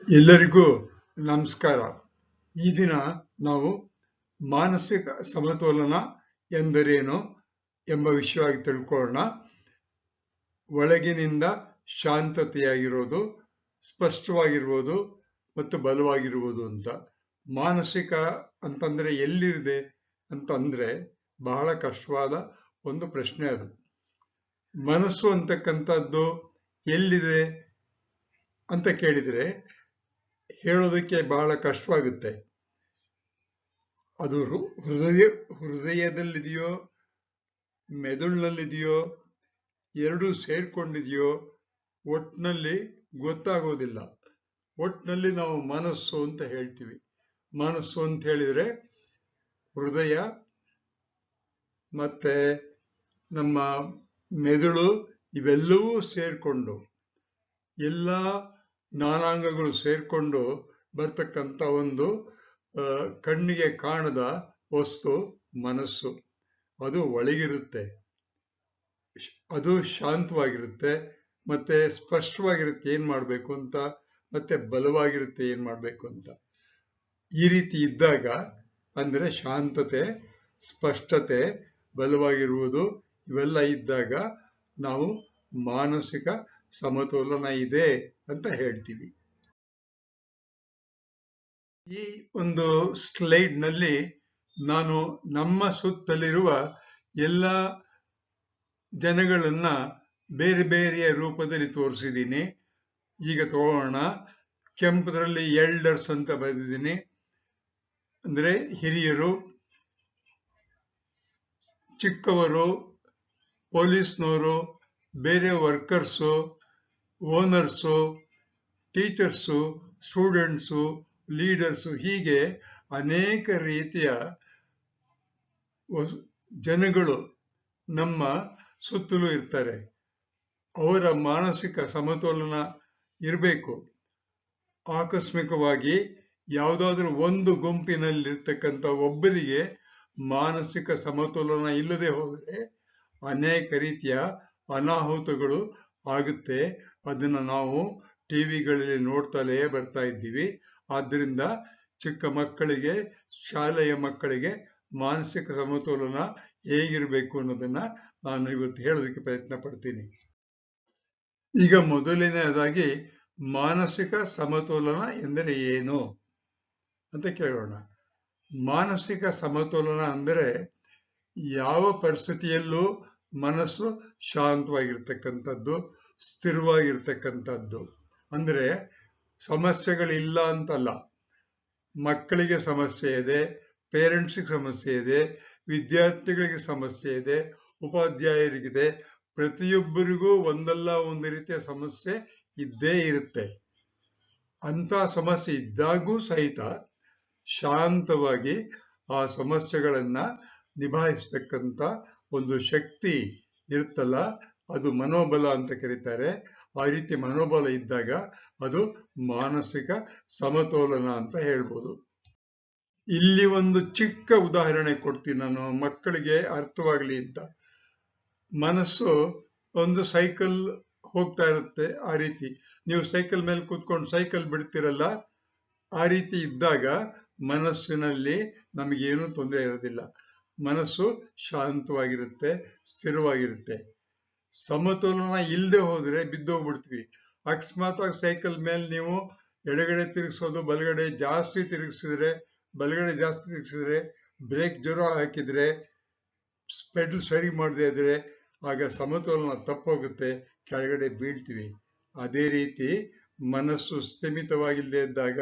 ಎಲ್ಲರಿಗೂ ನಮಸ್ಕಾರ. ಈ ದಿನ ನಾವು ಮಾನಸಿಕ ಸಮತೋಲನ ಎಂದರೇನು ಎಂಬ ವಿಷಯವಾಗಿ ತಿಳ್ಕೊಳ್ಳೋಣ. ಒಳಗಿನಿಂದ ಶಾಂತತೆಯಾಗಿರೋದು, ಸ್ಪಷ್ಟವಾಗಿರುವುದು ಮತ್ತು ಬಲವಾಗಿರುವುದು ಅಂತ. ಮಾನಸಿಕ ಅಂತಂದ್ರೆ ಎಲ್ಲಿದೆ ಅಂತಂದ್ರೆ ಬಹಳ ಕಷ್ಟವಾದ ಒಂದು ಪ್ರಶ್ನೆ ಅದು. ಮನಸ್ಸು ಅಂತಕ್ಕಂಥದ್ದು ಎಲ್ಲಿದೆ ಅಂತ ಕೇಳಿದ್ರೆ ಹೇಳೋದಕ್ಕೆ ಬಹಳ ಕಷ್ಟವಾಗುತ್ತೆ. ಅದು ಹೃದಯದಲ್ಲಿದೆಯೋ, ಮೆದುಳಿನಲ್ಲಿದೆಯೋ, ಎರಡೂ ಸೇರ್ಕೊಂಡಿದೆಯೋ ಒಟ್ಟಿನಲ್ಲಿ ಗೊತ್ತಾಗೋದಿಲ್ಲ. ಒಟ್ಟಿನಲ್ಲಿ ನಾವು ಮನಸ್ಸು ಅಂತ ಹೇಳ್ತೀವಿ. ಮನಸ್ಸು ಅಂತ ಹೇಳಿದ್ರೆ ಹೃದಯ ಮತ್ತೆ ನಮ್ಮ ಮೆದುಳು ಇವೆಲ್ಲವೂ ಸೇರ್ಕೊಂಡು, ಎಲ್ಲ ನಾನಾಂಗಗಳು ಸೇರ್ಕೊಂಡು ಬರ್ತಕ್ಕಂಥ ಒಂದು ಕಣ್ಣಿಗೆ ಕಾಣದ ವಸ್ತು ಮನಸ್ಸು. ಅದು ಒಳಗಿರುತ್ತೆ, ಅದು ಶಾಂತವಾಗಿರುತ್ತೆ, ಮತ್ತೆ ಸ್ಪಷ್ಟವಾಗಿರುತ್ತೆ ಏನ್ ಮಾಡ್ಬೇಕು ಅಂತ, ಮತ್ತೆ ಬಲವಾಗಿರುತ್ತೆ ಏನ್ ಮಾಡ್ಬೇಕು ಅಂತ. ಈ ರೀತಿ ಇದ್ದಾಗ ಅಂದ್ರೆ ಶಾಂತತೆ, ಸ್ಪಷ್ಟತೆ, ಬಲವಾಗಿರುವುದು ಇವೆಲ್ಲ ಇದ್ದಾಗ ನಾವು ಮಾನಸಿಕ ಸಮತೋಲನ ಇದೆ ಅಂತ ಹೇಳ್ತೀವಿ. ಈ ಒಂದು ಸ್ಲೈಡ್ ನಲ್ಲಿ ನಾನು ನಮ್ಮ ಸುತ್ತಲಿರುವ ಎಲ್ಲ ಜನಗಳನ್ನ ಬೇರೆ ಬೇರೆಯ ರೂಪದಲ್ಲಿ ತೋರಿಸಿದ್ದೀನಿ. ಈಗ ತಗೋಣ. ಕೆಂಪುದ್ರಲ್ಲಿ ಎಲ್ಡರ್ಸ್ ಅಂತ ಬರೆದಿದ್ದೀನಿ, ಅಂದ್ರೆ ಹಿರಿಯರು, ಚಿಕ್ಕವರು, ಪೊಲೀಸ್ನವರು, ಬೇರೆ workers, owners, teachers, students, leaders, ಹೀಗೆ ಅನೇಕ ರೀತಿಯ ಜನಗಳು ನಮ್ಮ ಸುತ್ತಲೂ ಇರ್ತಾರೆ. ಅವರ ಮಾನಸಿಕ ಸಮತೋಲನ ಇರಬೇಕು. ಆಕಸ್ಮಿಕವಾಗಿ ಯಾವುದಾದ್ರೂ ಒಂದು ಗುಂಪಿನಲ್ಲಿರ್ತಕ್ಕಂಥ ಒಬ್ಬರಿಗೆ ಮಾನಸಿಕ ಸಮತೋಲನ ಇಲ್ಲದೆ ಹೋದರೆ ಅನೇಕ ರೀತಿಯ ಅನಾಹುತಗಳು ಆಗುತ್ತೆ. ಅದನ್ನ ನಾವು ಟಿವಿಗಳಲ್ಲಿ ನೋಡ್ತಲೇ ಬರ್ತಾ ಇದ್ದೀವಿ. ಆದ್ದರಿಂದ ಚಿಕ್ಕ ಮಕ್ಕಳಿಗೆ, ಶಾಲೆಯ ಮಕ್ಕಳಿಗೆ ಮಾನಸಿಕ ಸಮತೋಲನ ಹೇಗಿರಬೇಕು ಅನ್ನೋದನ್ನ ನಾನು ಇವತ್ತು ಹೇಳೋದಕ್ಕೆ ಪ್ರಯತ್ನ ಪಡ್ತೀನಿ. ಈಗ ಮೊದಲನೆಯದಾಗಿ ಮಾನಸಿಕ ಸಮತೋಲನ ಎಂದರೆ ಏನು ಅಂತ ಕೇಳೋಣ. ಮಾನಸಿಕ ಸಮತೋಲನ ಅಂದರೆ ಯಾವ ಪರಿಸ್ಥಿತಿಯಲ್ಲೂ ಮನಸ್ಸು ಶಾಂತವಾಗಿರ್ತಕ್ಕಂಥದ್ದು, ಸ್ಥಿರವಾಗಿರ್ತಕ್ಕಂಥದ್ದು. ಅಂದ್ರೆ ಸಮಸ್ಯೆಗಳಿಲ್ಲ ಅಂತಲ್ಲ. ಮಕ್ಕಳಿಗೆ ಸಮಸ್ಯೆ ಇದೆ, ಪೇರೆಂಟ್ಸ್ಗೆ ಸಮಸ್ಯೆ ಇದೆ, ವಿದ್ಯಾರ್ಥಿಗಳಿಗೆ ಸಮಸ್ಯೆ ಇದೆ, ಉಪಾಧ್ಯಾಯರಿಗಿದೆ. ಪ್ರತಿಯೊಬ್ಬರಿಗೂ ಒಂದಲ್ಲ ಒಂದು ರೀತಿಯ ಸಮಸ್ಯೆ ಇದ್ದೇ ಇರುತ್ತೆ. ಅಂತ ಸಮಸ್ಯೆ ಇದ್ದಾಗೂ ಸಹಿತ ಶಾಂತವಾಗಿ ಆ ಸಮಸ್ಯೆಗಳನ್ನ ನಿಭಾಯಿಸ್ತಕ್ಕಂಥ ಒಂದು ಶಕ್ತಿ ಇರುತ್ತಲ್ಲ, ಅದು ಮನೋಬಲ ಅಂತ ಕರೀತಾರೆ. ಆ ರೀತಿ ಮನೋಬಲ ಇದ್ದಾಗ ಅದು ಮಾನಸಿಕ ಸಮತೋಲನ ಅಂತ ಹೇಳ್ಬೋದು. ಇಲ್ಲಿ ಒಂದು ಚಿಕ್ಕ ಉದಾಹರಣೆ ಕೊಡ್ತೀನಿ ನಾನು, ಮಕ್ಕಳಿಗೆ ಅರ್ಥವಾಗ್ಲಿ ಅಂತ. ಮನಸ್ಸು ಒಂದು ಸೈಕಲ್ ಹೋಗ್ತಾ ಇರುತ್ತೆ. ಆ ರೀತಿ ನೀವು ಸೈಕಲ್ ಮೇಲೆ ಕೂತ್ಕೊಂಡು ಸೈಕಲ್ ಬಿಡ್ತಿರಲ್ಲ, ಆ ರೀತಿ ಇದ್ದಾಗ ಮನಸ್ಸಿನಲ್ಲಿ ನಮಗೇನು ತೊಂದರೆ ಇರೋದಿಲ್ಲ. ಮನಸ್ಸು ಶಾಂತವಾಗಿರುತ್ತೆ, ಸ್ಥಿರವಾಗಿರುತ್ತೆ. ಸಮತೋಲನ ಇಲ್ಲದೆ ಹೋದ್ರೆ ಬಿದ್ದೋಗ್ಬಿಡ್ತೀವಿ. ಅಕಸ್ಮಾತ್ ಆಗಿ ಸೈಕಲ್ ಮೇಲೆ ನೀವು ಎಡಗಡೆ ತಿರುಗಿಸೋದು, ಬಲಗಡೆ ಜಾಸ್ತಿ ತಿರುಗಿಸಿದ್ರೆ, ಬ್ರೇಕ್ ಜೋರ ಹಾಕಿದ್ರೆ, ಪೆಡಲ್ ಸರಿ ಮಾಡದೇ ಇದ್ರೆ ಆಗ ಸಮತೋಲನ ತಪ್ಪೋಗುತ್ತೆ, ಕೆಳಗಡೆ ಬೀಳ್ತೀವಿ. ಅದೇ ರೀತಿ ಮನಸ್ಸು ಸ್ಥಿಮಿತವಾಗಿಲ್ಲದೆ ಇದ್ದಾಗ,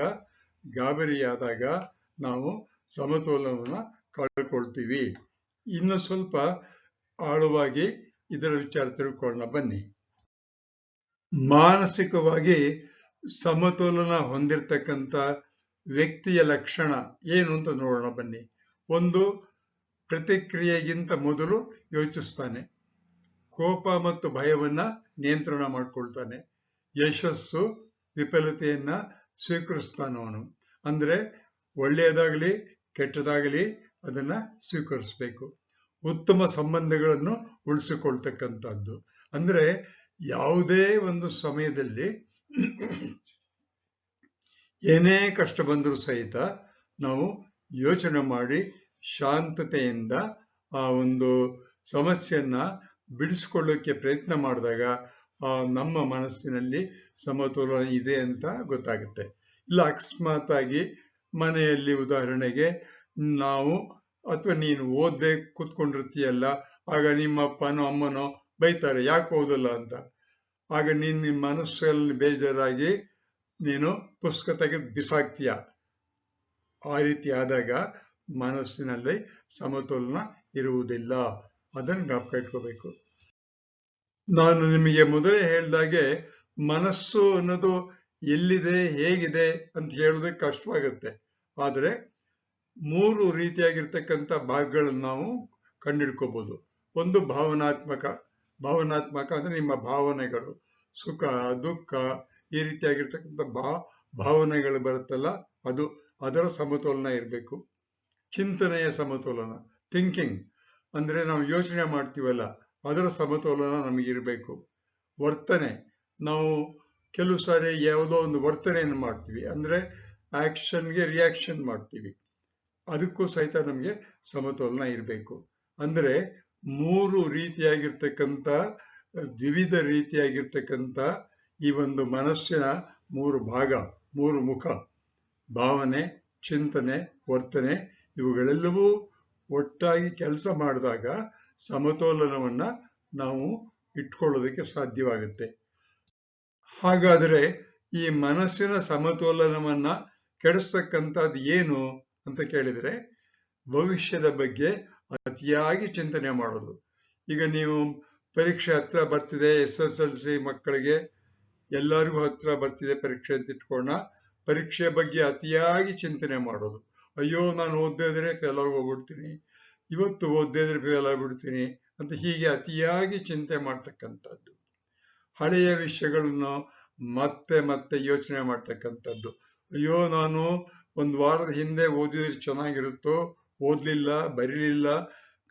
ಗಾಬರಿಯಾದಾಗ ನಾವು ಸಮತೋಲನವನ್ನು ಕಳ್ಕೊಳ್ತೀವಿ. ಇನ್ನು ಸ್ವಲ್ಪ ಆಳವಾಗಿ ಇದರ ವಿಚಾರ ತಿಳ್ಕೊಳ್ಳೋಣ ಬನ್ನಿ. ಮಾನಸಿಕವಾಗಿ ಸಮತೋಲನ ಹೊಂದಿರತಕ್ಕಂಥ ವ್ಯಕ್ತಿಯ ಲಕ್ಷಣ ಏನು ಅಂತ ನೋಡೋಣ ಬನ್ನಿ. ಒಂದು, ಪ್ರತಿಕ್ರಿಯೆಗಿಂತ ಮೊದಲು ಯೋಚಿಸ್ತಾನೆ. ಕೋಪ ಮತ್ತು ಭಯವನ್ನ ನಿಯಂತ್ರಣ ಮಾಡ್ಕೊಳ್ತಾನೆ. ಯಶಸ್ಸು, ವಿಫಲತೆಯನ್ನ ಸ್ವೀಕರಿಸ್ತಾನವನು. ಅಂದ್ರೆ ಒಳ್ಳೆಯದಾಗಲಿ ಕೆಟ್ಟದಾಗಲಿ ಅದನ್ನ ಸ್ವೀಕರಿಸಬೇಕು. ಉತ್ತಮ ಸಂಬಂಧಗಳನ್ನು ಉಳಿಸಿಕೊಳ್ತಕ್ಕಂಥದ್ದು. ಅಂದ್ರೆ ಯಾವುದೇ ಒಂದು ಸಮಯದಲ್ಲಿ ಏನೇ ಕಷ್ಟ ಬಂದರೂ ಸಹಿತ ನಾವು ಯೋಚನೆ ಮಾಡಿ ಶಾಂತತೆಯಿಂದ ಆ ಒಂದು ಸಮಸ್ಯೆಯನ್ನ ಬಿಡಿಸ್ಕೊಳ್ಳೋಕೆ ಪ್ರಯತ್ನ ಮಾಡಿದಾಗ ನಮ್ಮ ಮನಸ್ಸಿನಲ್ಲಿ ಸಮತೋಲನ ಇದೆ ಅಂತ ಗೊತ್ತಾಗುತ್ತೆ. ಇಲ್ಲ ಅಕಸ್ಮಾತ್ ಆಗಿ ಮನೆಯಲ್ಲಿ ಉದಾಹರಣೆಗೆ ನಾವು ಅಥವಾ ನೀನು ಓದದೆ ಕೂತ್ಕೊಂಡಿರ್ತೀಯಲ್ಲ, ಆಗ ನಿಮ್ಮ ಅಪ್ಪನೋ ಅಮ್ಮನೋ ಬೈತಾರೆ, ಯಾಕೆ ಓದಲ್ಲ ಅಂತ. ಆಗ ನಿನ್ನ ಮನಸ್ಸಲ್ಲಿ ಬೇಜಾರಾಗಿ ನೀನು ಪುಸ್ತಕ ತೆಗೆದು ಬಿಸಾಕ್ತೀಯ. ಆ ರೀತಿ ಆದಾಗ ಮನಸ್ಸಿನಲ್ಲಿ ಸಮತೋಲನ ಇರುವುದಿಲ್ಲ. ಅದನ್ನು ಜ್ಞಾಪಕ ಇಟ್ಕೋಬೇಕು. ನಾನು ನಿಮಗೆ ಮೊದಲೇ ಹೇಳಿದಾಗೆ ಮನಸ್ಸು ಅನ್ನೋದು ಎಲ್ಲಿದೆ ಹೇಗಿದೆ ಅಂತ ಹೇಳೋದಕ್ಕೆ ಕಷ್ಟವಾಗುತ್ತೆ. ಆದರೆ 3 ರೀತಿಯಾಗಿರ್ತಕ್ಕಂಥ ಭಾಗಗಳನ್ನು ನಾವು ಕಂಡಿಡ್ಕೋಬಹುದು. ಒಂದು ಭಾವನಾತ್ಮಕ ಅಂದ್ರೆ ನಿಮ್ಮ ಭಾವನೆಗಳು, ಸುಖ ದುಃಖ ಈ ರೀತಿಯಾಗಿರ್ತಕ್ಕಂಥ ಭಾವನೆಗಳು ಬರುತ್ತಲ್ಲ, ಅದರ ಸಮತೋಲನ ಇರಬೇಕು. ಚಿಂತನೆಯ ಸಮತೋಲನ, ಥಿಂಕಿಂಗ್ ಅಂದ್ರೆ ನಾವು ಯೋಚನೆ ಮಾಡ್ತೀವಲ್ಲ, ಅದರ ಸಮತೋಲನ ನಮಗಿರಬೇಕು. ವರ್ತನೆ, ನಾವು ಕೆಲವು ಸಾರಿ ಯಾವುದೋ ಒಂದು ವರ್ತನೆಯನ್ನು ಮಾಡ್ತೀವಿ, ಅಂದ್ರೆ ಆಕ್ಷನ್ಗೆ ರಿಯಾಕ್ಷನ್ ಮಾಡ್ತೀವಿ, ಅದಕ್ಕೂ ಸಹಿತ ನಮಗೆ ಸಮತೋಲನ ಇರಬೇಕು. ಅಂದ್ರೆ 3 ರೀತಿಯಾಗಿರ್ತಕ್ಕಂಥ ವಿವಿಧ ರೀತಿಯಾಗಿರ್ತಕ್ಕಂಥ ಈ ಒಂದು ಮನಸ್ಸಿನ 3 ಭಾಗ, 3 ಮುಖ, ಭಾವನೆ, ಚಿಂತನೆ, ವರ್ತನೆ, ಇವುಗಳೆಲ್ಲವೂ ಒಟ್ಟಾಗಿ ಕೆಲಸ ಮಾಡಿದಾಗ ಸಮತೋಲನವನ್ನ ನಾವು ಇಟ್ಕೊಳ್ಳೋದಕ್ಕೆ ಸಾಧ್ಯವಾಗುತ್ತೆ. ಹಾಗಾದರೆ ಈ ಮನಸ್ಸಿನ ಸಮತೋಲನವನ್ನ ಕೆಡಿಸ್ತಕ್ಕಂಥದ್ದು ಏನು ಅಂತ ಕೇಳಿದರೆ, ಭವಿಷ್ಯದ ಬಗ್ಗೆ ಅತಿಯಾಗಿ ಚಿಂತನೆ ಮಾಡೋದು. ಈಗ ನೀವು ಪರೀಕ್ಷೆ ಹತ್ರ ಬರ್ತಿದೆ, SSLC ಮಕ್ಕಳಿಗೆ ಎಲ್ಲರಿಗೂ ಹತ್ರ ಬರ್ತಿದೆ ಪರೀಕ್ಷೆ ಅಂತ ಇಟ್ಕೊಳ್ಳೋಣ. ಪರೀಕ್ಷೆ ಬಗ್ಗೆ ಅತಿಯಾಗಿ ಚಿಂತನೆ ಮಾಡೋದು. ಅಯ್ಯೋ, ನಾನು ಓದದೇ ಇದ್ರೆ ಫೇಲ್ ಆಗೋಗ್ಬಿಡ್ತೀನಿ, ಇವತ್ತು ಓದದೇ ಇದ್ರೆ ಫೇಲ್ ಆಗ್ಬಿಡ್ತೀನಿ ಅಂತ ಹೀಗೆ ಅತಿಯಾಗಿ ಚಿಂತೆ ಮಾಡ್ತಕ್ಕಂಥದ್ದು. ಹಳೆಯ ವಿಷಯಗಳನ್ನು ಮತ್ತೆ ಮತ್ತೆ ಯೋಚನೆ ಮಾಡ್ತಕ್ಕಂಥದ್ದು. ಅಯ್ಯೋ, ನಾನು ಒಂದು ವಾರದ ಹಿಂದೆ ಓದಿದ್ರೆ ಚೆನ್ನಾಗಿರುತ್ತೋ, ಓದ್ಲಿಲ್ಲ, ಬರೀಲಿಲ್ಲ,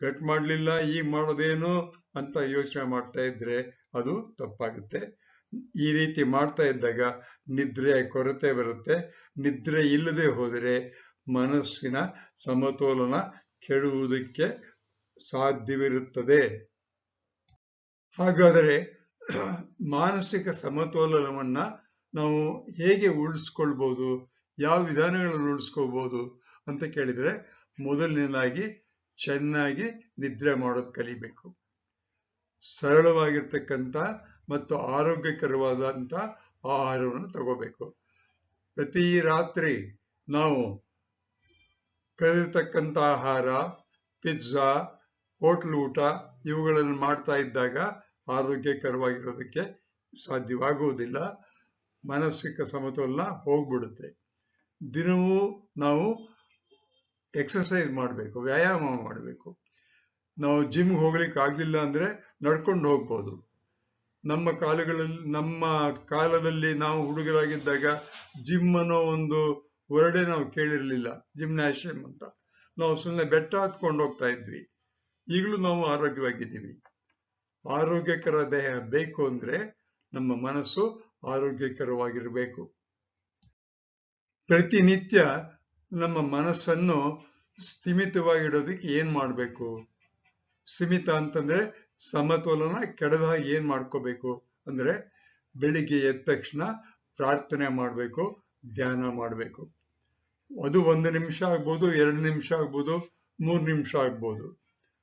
ಗಟ್ ಮಾಡಲಿಲ್ಲ, ಈಗ ಮಾಡೋದೇನು ಅಂತ ಯೋಚನೆ ಮಾಡ್ತಾ ಇದ್ರೆ ಅದು ತಪ್ಪಾಗುತ್ತೆ. ಈ ರೀತಿ ಮಾಡ್ತಾ ಇದ್ದಾಗ ನಿದ್ರೆಯ ಕೊರತೆ ಬರುತ್ತೆ. ನಿದ್ರೆ ಇಲ್ಲದೆ ಹೋದರೆ ಮನಸ್ಸಿನ ಸಮತೋಲನ ಕೆಡುವುದಕ್ಕೆ ಸಾಧ್ಯವಿರುತ್ತದೆ. ಹಾಗಾದರೆ ಮಾನಸಿಕ ಸಮತೋಲನವನ್ನ ನಾವು ಹೇಗೆ ಉಳಿಸ್ಕೊಳ್ಬಹುದು, ಯಾವ ವಿಧಾನಗಳನ್ನು ಉಳಿಸ್ಕೋಬಹುದು ಅಂತ ಕೇಳಿದ್ರೆ, ಮೊದಲನೇದಾಗಿ ಚೆನ್ನಾಗಿ ನಿದ್ರೆ ಮಾಡೋದು ಕಲಿಬೇಕು. ಸರಳವಾಗಿರ್ತಕ್ಕಂಥ ಮತ್ತು ಆರೋಗ್ಯಕರವಾದಂಥ ಆಹಾರವನ್ನು ತಗೋಬೇಕು. ಪ್ರತಿ ರಾತ್ರಿ ನಾವು ಕಲಿತಕ್ಕಂಥ ಆಹಾರ, ಪಿಜ್ಜಾ, ಹೋಟ್ಲ್ ಊಟ ಇವುಗಳನ್ನು ಮಾಡ್ತಾ ಇದ್ದಾಗ ಆರೋಗ್ಯಕರವಾಗಿರೋದಕ್ಕೆ ಸಾಧ್ಯವಾಗುವುದಿಲ್ಲ. ಮಾನಸಿಕ ಸಮತೋಲನ ಹೋಗ್ಬಿಡುತ್ತೆ. ದಿನವೂ ನಾವು ಎಕ್ಸರ್ಸೈಸ್ ಮಾಡಬೇಕು, ವ್ಯಾಯಾಮ ಮಾಡಬೇಕು. ನಾವು ಜಿಮ್ಗೆ ಹೋಗ್ಲಿಕ್ಕೆ ಆಗ್ಲಿಲ್ಲ ಅಂದ್ರೆ ನಡ್ಕೊಂಡು ಹೋಗ್ಬೋದು. ನಮ್ಮ ಕಾಲದಲ್ಲಿ ನಾವು ಹುಡುಗರಾಗಿದ್ದಾಗ ಜಿಮ್ ಅನ್ನೋ ಒಂದು ವರ್ಡೇ ನಾವು ಕೇಳಿರ್ಲಿಲ್ಲ, ಜಿಮ್ನಾಶಿಯಂ ಅಂತ. ನಾವು ಸುಮ್ಮನೆ ಬೆಟ್ಟ ಹತ್ಕೊಂಡು ಹೋಗ್ತಾ ಇದ್ವಿ. ಈಗಲೂ ನಾವು ಆರೋಗ್ಯವಾಗಿದ್ದೀವಿ. ಆರೋಗ್ಯಕರ ದೇಹ ಬೇಕು ಅಂದ್ರೆ ನಮ್ಮ ಮನಸ್ಸು ಆರೋಗ್ಯಕರವಾಗಿರಬೇಕು. ಪ್ರತಿನಿತ್ಯ ನಮ್ಮ ಮನಸ್ಸನ್ನು ಸ್ಥಿಮಿತವಾಗಿಡೋದಕ್ಕೆ ಏನ್ ಮಾಡ್ಬೇಕು? ಸ್ಥಿಮಿತ ಅಂತಂದ್ರೆ ಸಮತೋಲನ ಕೆಡದಾಗ ಏನ್ ಮಾಡ್ಕೋಬೇಕು ಅಂದ್ರೆ, ಬೆಳಿಗ್ಗೆ ಎದ್ದ ತಕ್ಷಣ ಪ್ರಾರ್ಥನೆ ಮಾಡಬೇಕು, ಧ್ಯಾನ ಮಾಡಬೇಕು. ಅದು 1 ನಿಮಿಷ ಆಗ್ಬೋದು, 2 ನಿಮಿಷ ಆಗ್ಬೋದು, 3 ನಿಮಿಷ ಆಗ್ಬೋದು.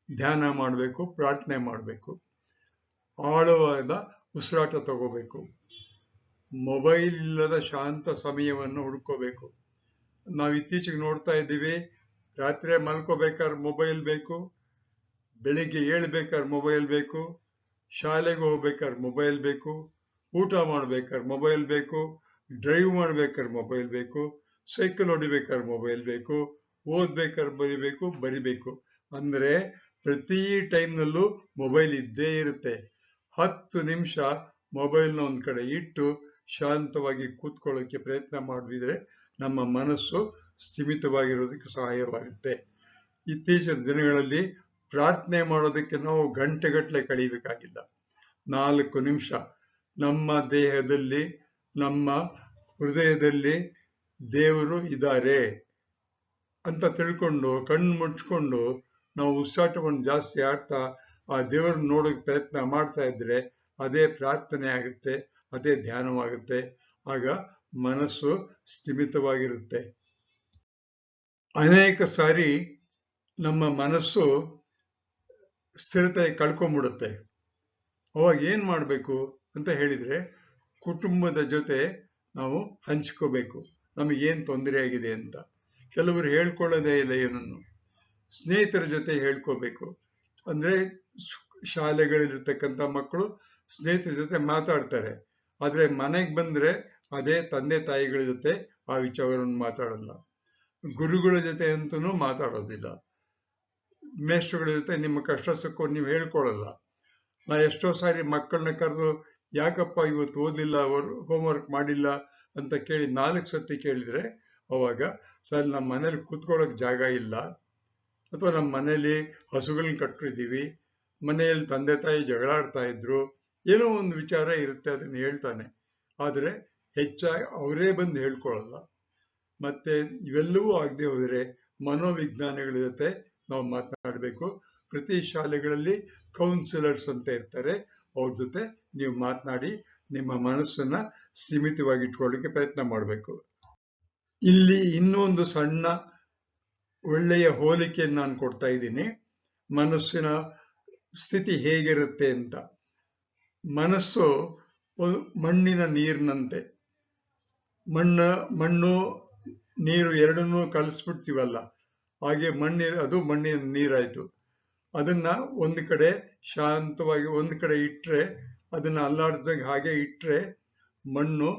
ಧ್ಯಾನ ಮಾಡಬೇಕು, ಪ್ರಾರ್ಥನೆ ಮಾಡಬೇಕು. ಆಳವಾದ ಉಸಿರಾಟ ತಗೋಬೇಕು. ಮೊಬೈಲ್ ಇಲ್ಲದ ಶಾಂತ ಸಮಯವನ್ನು ಹುಡ್ಕೋಬೇಕು. ನಾವು ಇತ್ತೀಚೆಗೆ ನೋಡ್ತಾ ಇದ್ದೀವಿ, ರಾತ್ರಿ ಮಲ್ಕೋಬೇಕಾದ್ರೆ ಮೊಬೈಲ್ ಬೇಕು, ಬೆಳಿಗ್ಗೆ ಏಳ್ಬೇಕಾದ್ರೆ ಮೊಬೈಲ್ ಬೇಕು, ಶಾಲೆಗೆ ಹೋಗ್ಬೇಕಾದ್ರೆ ಮೊಬೈಲ್ ಬೇಕು, ಊಟ ಮಾಡ್ಬೇಕಾದ್ರೆ ಮೊಬೈಲ್ ಬೇಕು, ಡ್ರೈವ್ ಮಾಡ್ಬೇಕಾದ್ರೆ ಮೊಬೈಲ್ ಬೇಕು, ಸೈಕಲ್ ಹೊಡಿಬೇಕಾದ್ರೆ ಮೊಬೈಲ್ ಬೇಕು, ಓದ್ಬೇಕಾದ್ರೆ ಬರಿಬೇಕು. ಅಂದ್ರೆ ಪ್ರತಿ ಟೈಮ್ನಲ್ಲೂ ಮೊಬೈಲ್ ಇದ್ದೇ ಇರುತ್ತೆ. 10 ನಿಮಿಷ ಮೊಬೈಲ್ನ ಒಂದ್ ಕಡೆ ಇಟ್ಟು ಶಾಂತವಾಗಿ ಕೂತ್ಕೊಳ್ಳೋಕೆ ಪ್ರಯತ್ನ ಮಾಡಿದ್ರೆ ನಮ್ಮ ಮನಸ್ಸು ಸ್ಥಿಮಿತವಾಗಿರೋದಕ್ಕೆ ಸಹಾಯವಾಗುತ್ತೆ. ಇತ್ತೀಚಿನ ದಿನಗಳಲ್ಲಿ ಪ್ರಾರ್ಥನೆ ಮಾಡೋದಕ್ಕೆ ನಾವು ಗಂಟೆಗಟ್ಟಲೆ ಕಳೀಬೇಕಾಗಿಲ್ಲ. 4 ನಿಮಿಷ ನಮ್ಮ ದೇಹದಲ್ಲಿ, ನಮ್ಮ ಹೃದಯದಲ್ಲಿ ದೇವರು ಇದ್ದಾರೆ ಅಂತ ತಿಳ್ಕೊಂಡು ಕಣ್ಣು ಮುಚ್ಕೊಂಡು ನಾವು ಉಸಿರಾಟವನ್ನು ಜಾಸ್ತಿ ಆಡ್ತಾ ಆ ದೇವರನ್ನು ನೋಡೋಕೆ ಪ್ರಯತ್ನ ಮಾಡ್ತಾ ಇದ್ರೆ ಅದೇ ಪ್ರಾರ್ಥನೆ ಆಗುತ್ತೆ, ಅದೇ ಧ್ಯಾನವಾಗುತ್ತೆ. ಆಗ ಮನಸ್ಸು ಸ್ಥಿಮಿತವಾಗಿರುತ್ತೆ. ಅನೇಕ ಸಾರಿ ನಮ್ಮ ಮನಸ್ಸು ಸ್ಥಿರತೆ ಕಳ್ಕೊಂಡ್ಬಿಡುತ್ತೆ. ಅವಾಗ ಏನ್ ಮಾಡ್ಬೇಕು ಅಂತ ಹೇಳಿದ್ರೆ, ಕುಟುಂಬದ ಜೊತೆ ನಾವು ಹಂಚ್ಕೋಬೇಕು ನಮಗೇನ್ ತೊಂದರೆ ಆಗಿದೆ ಅಂತ. ಕೆಲವರು ಹೇಳ್ಕೊಳ್ಳೋದೇ ಇಲ್ಲ ಏನನ್ನು. ಸ್ನೇಹಿತರ ಜೊತೆ ಹೇಳ್ಕೋಬೇಕು. ಅಂದ್ರೆ ಶಾಲೆಗಳಿರ್ತಕ್ಕಂಥ ಮಕ್ಕಳು ಸ್ನೇಹಿತರ ಜೊತೆ ಮಾತಾಡ್ತಾರೆ, ಆದ್ರೆ ಮನೆಗೆ ಬಂದ್ರೆ ಅದೇ ತಂದೆ ತಾಯಿಗಳ ಜೊತೆ ಆ ವಿಚಾರವನ್ನು ಮಾತಾಡಲ್ಲ. ಗುರುಗಳ ಜೊತೆ ಅಂತೂ ಮಾತಾಡೋದಿಲ್ಲ. ಮೇಷ್ಟ್ರುಗಳ ಜೊತೆ ನಿಮ್ಮ ಕಷ್ಟ ಸುಖವನ್ನು ನೀವು ಹೇಳ್ಕೊಳ್ಳಲ್ಲ. ನಾ ಎಷ್ಟೋ ಸಾರಿ ಮಕ್ಕಳನ್ನ ಕರೆದು ಯಾಕಪ್ಪ ಇವತ್ತು ಓದಿಲ್ಲ, ಅವರು ಹೋಮ್ವರ್ಕ್ ಮಾಡಿಲ್ಲ ಅಂತ ಕೇಳಿ 4 ಸತಿ ಕೇಳಿದ್ರೆ ಅವಾಗ ಸರ್ ನಮ್ಮ ಮನೇಲಿ ಕೂತ್ಕೊಳ್ಳೋಕೆ ಜಾಗ ಇಲ್ಲ, ಅಥವಾ ನಮ್ಮ ಮನೇಲಿ ಹಸುಗಳನ್ನ ಕಟ್ಟಿದ್ದೀವಿ, ಮನೆಯಲ್ಲಿ ತಂದೆ ತಾಯಿ ಜಗಳಾಡ್ತಾ ಇದ್ರು, ಏನೋ ಒಂದು ವಿಚಾರ ಇರುತ್ತೆ, ಅದನ್ನ ಹೇಳ್ತಾನೆ. ಆದರೆ ಹೆಚ್ಚಾಗಿ ಅವರೇ ಬಂದು ಹೇಳ್ಕೊಳ್ಳಲ್ಲ. ಮತ್ತೆ ಇವೆಲ್ಲವೂ ಆಗದೆ ಹೋದರೆ ಮನೋವಿಜ್ಞಾನಿಗಳ ಜೊತೆ ನಾವು ಮಾತನಾಡಬೇಕು. ಪ್ರತಿ ಶಾಲೆಗಳಲ್ಲಿ ಕೌನ್ಸಿಲರ್ಸ್ ಅಂತ ಇರ್ತಾರೆ, ಅವ್ರ ಜೊತೆ ನೀವು ಮಾತನಾಡಿ ನಿಮ್ಮ ಮನಸ್ಸನ್ನ ಸೀಮಿತವಾಗಿ ಇಟ್ಕೊಳ್ಳಿಕ್ಕೆ ಪ್ರಯತ್ನ ಮಾಡಬೇಕು. ಇಲ್ಲಿ ಇನ್ನೊಂದು ಸಣ್ಣ ಒಳ್ಳೆಯ ಹೋಲಿಕೆಯನ್ನು ನಾನು ಕೊಡ್ತಾ ಇದ್ದೀನಿ, ಮನಸ್ಸಿನ ಸ್ಥಿತಿ ಹೇಗಿರುತ್ತೆ ಅಂತ. ಮನಸ್ಸು ಮಣ್ಣಿನ ನೀರಿನಂತೆ. ಮಣ್ಣು ನೀರು ಎರಡನ್ನೂ ಕಲಿಸ್ಬಿಡ್ತೀವಲ್ಲ, ಹಾಗೆ ಅದು ಮಣ್ಣಿನ ನೀರಾಯ್ತು. ಅದನ್ನ ಒಂದು ಕಡೆ ಶಾಂತವಾಗಿ ಒಂದು ಕಡೆ ಇಟ್ರೆ, ಅದನ್ನ ಅಲ್ಲಾಡಿಸಿದಾಗ ಹಾಗೆ ಇಟ್ರೆ ಮಣ್ಣು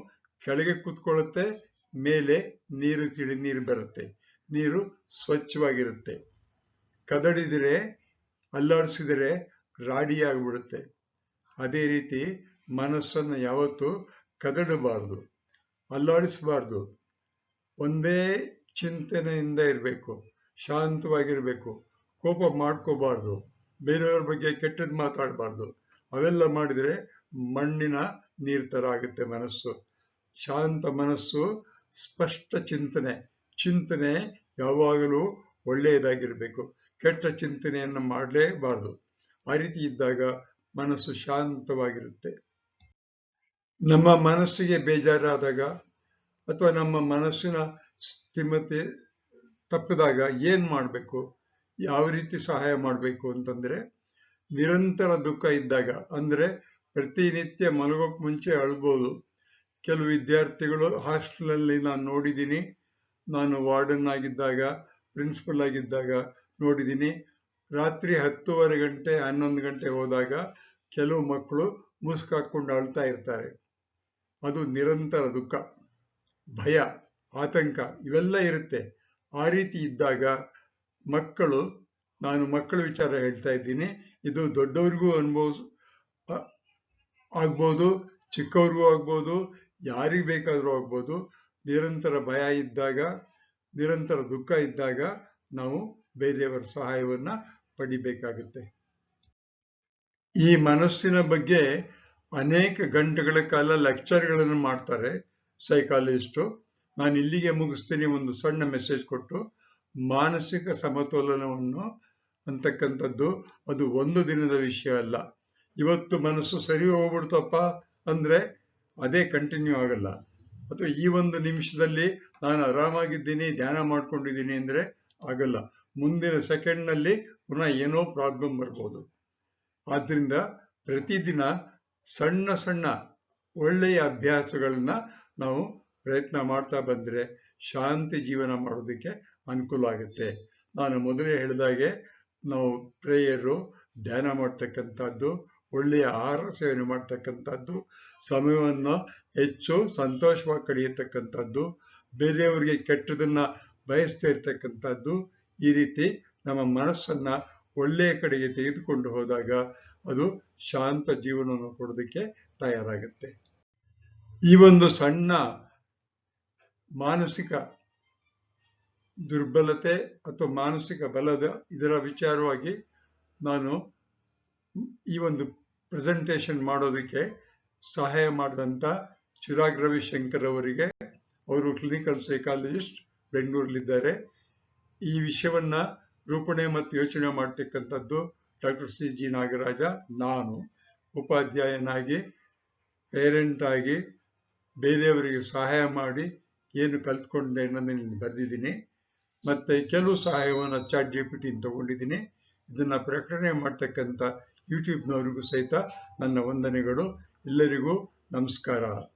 ಕೆಳಗೆ ಕೂತ್ಕೊಳ್ಳುತ್ತೆ, ಮೇಲೆ ನೀರು ತಿಳಿ ನೀರು ಬರುತ್ತೆ, ನೀರು ಸ್ವಚ್ಛವಾಗಿರುತ್ತೆ. ಕದಡಿದರೆ ಅಲ್ಲಾಡಿಸಿದರೆ ರಾಡಿ ಆಗಿಬಿಡುತ್ತೆ. ಅದೇ ರೀತಿ ಮನಸ್ಸನ್ನು ಯಾವತ್ತೂ ಕದಡಬಾರ್ದು, ಅಲ್ಲಾಡಿಸಬಾರ್ದು. ಒಂದೇ ಚಿಂತನೆಯಿಂದ ಇರಬೇಕು, ಶಾಂತವಾಗಿರ್ಬೇಕು, ಕೋಪ ಮಾಡ್ಕೋಬಾರ್ದು, ಬೇರೆಯವ್ರ ಬಗ್ಗೆ ಕೆಟ್ಟದ್ದು ಮಾತಾಡಬಾರ್ದು. ಅವೆಲ್ಲ ಮಾಡಿದ್ರೆ ಮಣ್ಣಿನ ನೀರ್ ತರ ಆಗುತ್ತೆ ಮನಸ್ಸು. ಶಾಂತ ಮನಸ್ಸು, ಸ್ಪಷ್ಟ ಚಿಂತನೆ ಯಾವಾಗಲೂ ಒಳ್ಳೆಯದಾಗಿರ್ಬೇಕು, ಕೆಟ್ಟ ಚಿಂತನೆಯನ್ನು ಮಾಡಲೇಬಾರ್ದು. ಆ ರೀತಿ ಇದ್ದಾಗ ಮನಸ್ಸು ಶಾಂತವಾಗಿರುತ್ತೆ. ನಮ್ಮ ಮನಸ್ಸಿಗೆ ಬೇಜಾರಾದಾಗ ಅಥವಾ ನಮ್ಮ ಮನಸ್ಸಿನ ಸ್ಥಿಮತೆ ತಪ್ಪಿದಾಗ ಏನ್ ಮಾಡಬೇಕು, ಯಾವ ರೀತಿ ಸಹಾಯ ಮಾಡಬೇಕು ಅಂತಂದ್ರೆ, ನಿರಂತರ ದುಃಖ ಇದ್ದಾಗ, ಅಂದ್ರೆ ಪ್ರತಿನಿತ್ಯ ಮಲಗೋಕ್ ಮುಂಚೆ ಅಳ್ಬೋದು. ಕೆಲವು ವಿದ್ಯಾರ್ಥಿಗಳು ಹಾಸ್ಟೆಲಲ್ಲಿ ನಾನು ನೋಡಿದ್ದೀನಿ, ನಾನು ವಾರ್ಡನ್ ಆಗಿದ್ದಾಗ, ಪ್ರಿನ್ಸಿಪಲ್ ಆಗಿದ್ದಾಗ ನೋಡಿದ್ದೀನಿ. ರಾತ್ರಿ 10:30 ಗಂಟೆ 11 ಗಂಟೆ ಹೋದಾಗ ಕೆಲವು ಮಕ್ಕಳು ಮುಸುಕಾಕೊಂಡು ಅಳ್ತಾ ಇರ್ತಾರೆ. ಅದು ನಿರಂತರ ದುಃಖ, ಭಯ, ಆತಂಕ ಇವೆಲ್ಲ ಇರುತ್ತೆ. ಆ ರೀತಿ ಇದ್ದಾಗ ನಾನು ಮಕ್ಕಳ ವಿಚಾರ ಹೇಳ್ತಾ ಇದ್ದೀನಿ, ಇದು ದೊಡ್ಡವ್ರಿಗೂ ಆಗ್ಬೋದು, ಚಿಕ್ಕವ್ರಿಗೂ ಆಗ್ಬೋದು, ಯಾರಿಗೆ ಬೇಕಾದ್ರೂ ಆಗ್ಬೋದು. ನಿರಂತರ ಭಯ ಇದ್ದಾಗ, ನಿರಂತರ ದುಃಖ ಇದ್ದಾಗ ನಾವು ಬೇರೆಯವರ ಸಹಾಯವನ್ನ ಪಡಿಬೇಕಾಗುತ್ತೆ. ಈ ಮನಸ್ಸಿನ ಬಗ್ಗೆ ಅನೇಕ ಗಂಟೆಗಳ ಕಾಲ ಲೆಕ್ಚರ್ಗಳನ್ನು ಮಾಡ್ತಾರೆ ಸೈಕಾಲಜಿಸ್ಟು. ನಾನು ಇಲ್ಲಿಗೆ ಮುಗಿಸ್ತೀನಿ, ಒಂದು ಸಣ್ಣ ಮೆಸೇಜ್ ಕೊಟ್ಟು. ಮಾನಸಿಕ ಸಮತೋಲನವನ್ನು ಅಂತಕ್ಕಂಥದ್ದು ಅದು ಒಂದು ದಿನದ ವಿಷಯ ಅಲ್ಲ. ಇವತ್ತು ಮನಸ್ಸು ಸರಿ ಹೋಗ್ಬಿಡ್ತಪ್ಪ ಅಂದ್ರೆ ಅದೇ ಕಂಟಿನ್ಯೂ ಆಗಲ್ಲ. ಅಥವಾ ಈ ಒಂದು ನಿಮಿಷದಲ್ಲಿ ನಾನು ಆರಾಮಾಗಿದ್ದೀನಿ, ಧ್ಯಾನ ಮಾಡ್ಕೊಂಡಿದ್ದೀನಿ ಅಂದ್ರೆ ಆಗಲ್ಲ. ಮುಂದಿನ ಸೆಕೆಂಡ್ನಲ್ಲಿ ಪುನಃ ಏನೋ ಪ್ರಾಬ್ಲಮ್ ಬರ್ಬೋದು. ಆದ್ರಿಂದ ಪ್ರತಿದಿನ ಸಣ್ಣ ಸಣ್ಣ ಒಳ್ಳೆಯ ಅಭ್ಯಾಸಗಳನ್ನ ನಾವು ಪ್ರಯತ್ನ ಮಾಡ್ತಾ ಬಂದ್ರೆ ಶಾಂತಿ ಜೀವನ ಮಾಡೋದಕ್ಕೆ ಅನುಕೂಲ ಆಗುತ್ತೆ. ನಾನು ಮೊದಲೇ ಹೇಳಿದಾಗೆ ನಾವು ಪ್ರೇಯರು, ಧ್ಯಾನ ಮಾಡ್ತಕ್ಕಂಥದ್ದು, ಒಳ್ಳೆಯ ಆಹಾರ ಸೇವನೆ ಮಾಡ್ತಕ್ಕಂಥದ್ದು, ಸಮಯವನ್ನು ಹೆಚ್ಚು ಸಂತೋಷವಾಗಿ ಕಳೆಯತಕ್ಕಂಥದ್ದು, ಬೇರೆಯವರಿಗೆ ಕೆಟ್ಟದನ್ನ ಬಯಸ್ತಾ ಇರ್ತಕ್ಕಂಥದ್ದು, ಈ ರೀತಿ ನಮ್ಮ ಮನಸ್ಸನ್ನ ಒಳ್ಳೆಯ ಕಡೆಗೆ ತೆಗೆದುಕೊಂಡು ಹೋದಾಗ ಅದು ಶಾಂತ ಜೀವನವನ್ನು ಕೊಡೋದಕ್ಕೆ ತಯಾರಾಗುತ್ತೆ. ಈ ಒಂದು ಸಣ್ಣ ಮಾನಸಿಕ ದುರ್ಬಲತೆ ಅಥವಾ ಮಾನಸಿಕ ಬಲದ ಇದರ ವಿಚಾರವಾಗಿ ನಾನು ಈ ಒಂದು ಪ್ರೆಸೆಂಟೇಷನ್ ಮಾಡೋದಕ್ಕೆ ಸಹಾಯ ಮಾಡಿದಂಥ ಚಿರಾಗ್ ರವಿಶಂಕರ್ ಅವರಿಗೆ ಅವರು ಕ್ಲಿನಿಕಲ್ ಸೈಕಾಲಜಿಸ್ಟ್, ಬೆಂಗಳೂರಲ್ಲಿದ್ದಾರೆ. ಈ ವಿಷಯವನ್ನ ರೂಪಣೆ ಮತ್ತು ಯೋಚನೆ ಮಾಡ್ತಕ್ಕಂಥದ್ದು ಡಾಕ್ಟರ್ CG ನಾಗರಾಜ. ನಾನು ಉಪಾಧ್ಯಾಯನಾಗಿ, ಪೇರೆಂಟ್ ಆಗಿ, ಬೇರೆಯವರಿಗೆ ಸಹಾಯ ಮಾಡಿ ಏನು ಕಲ್ತ್ಕೊಂಡೆ ಅನ್ನೋದನ್ನು ಬರೆದಿದ್ದೀನಿ. ಮತ್ತೆ ಕೆಲವು ಸಹಾಯವನ್ನು ChatGPT ತಗೊಂಡಿದ್ದೀನಿ. ಇದನ್ನ ಪ್ರಕಟಣೆ ಮಾಡ್ತಕ್ಕಂಥ ಯೂಟ್ಯೂಬ್ನವರಿಗೂ ಸಹಿತ ನನ್ನ ವಂದನೆಗಳು. ಎಲ್ಲರಿಗೂ ನಮಸ್ಕಾರ.